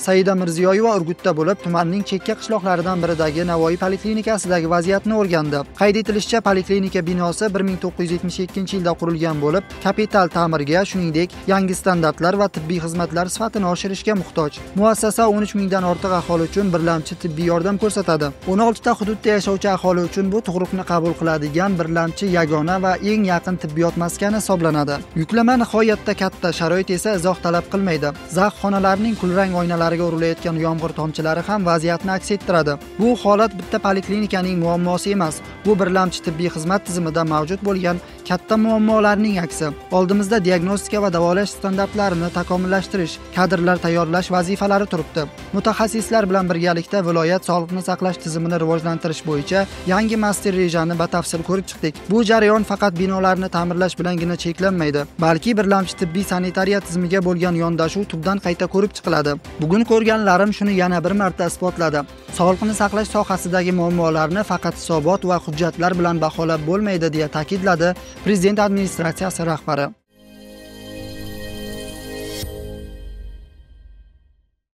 Saida Mirziyoyeva Urgutda bo'lib, tumanning chekka qishloqlaridan biridagi Navoiy poliklinikasidagi vaziyatni o'rgandi. Qayd etilishicha, poliklinika binosi 1972-yilda qurilgan bo'lib, kapital ta'mirga, shuningdek, yangi standartlar va tibbiy xizmatlar sifatini oshirishga muhtoj. Muassasa 13 mingdan ortiq aholi uchun birlamchi tibbiy yordam ko'rsatadi. 16 ta hududda yashovchi aholi uchun bu tug'ruqni qabul qiladigan birlamchi yagona va eng yaqin tibbiyot maskani hisoblanadi. Yuklama nihoyatda katta, sharoit esa izoh talab qilmaydi. Zax xonalarning kulrang oynalariga urilayotgan yomg'ir tomchilari ham vaziyatni aks ettiradi. Bu holat bitta poliklinikaning muammosi emas, bu birlamchi tibbiy xizmat tizimida mavjud bo'lgan katta muammolarning aksi. Oldimizda diagnostika va davolash standartlarini takomillashtirish, kadrlar tayyorlash vazifalari turibdi. Mutaxassislar bilan birgalikda viloyat sog'liqni saqlash tizimini rivojlantirish bo'yicha yangi master rejani batafsil ko'rib chiqdik. Bu jarayon faqat binolarni ta'mirlash bilangina cheklanmaydi, balki birlamchi tibbiy sanitariya tizimiga bo'lgan yondashuv tubdan qayta ko'rib chiqiladi. Bugun ko'rganlarim shuni yana bir marta isbotladi. Sog'liqni saqlash sohasidagi muammolarni faqat hisobot va hujjatlar bilan baholab bo'lmaydi, deya ta'kidladi Prezident administratsiyasi rahbari.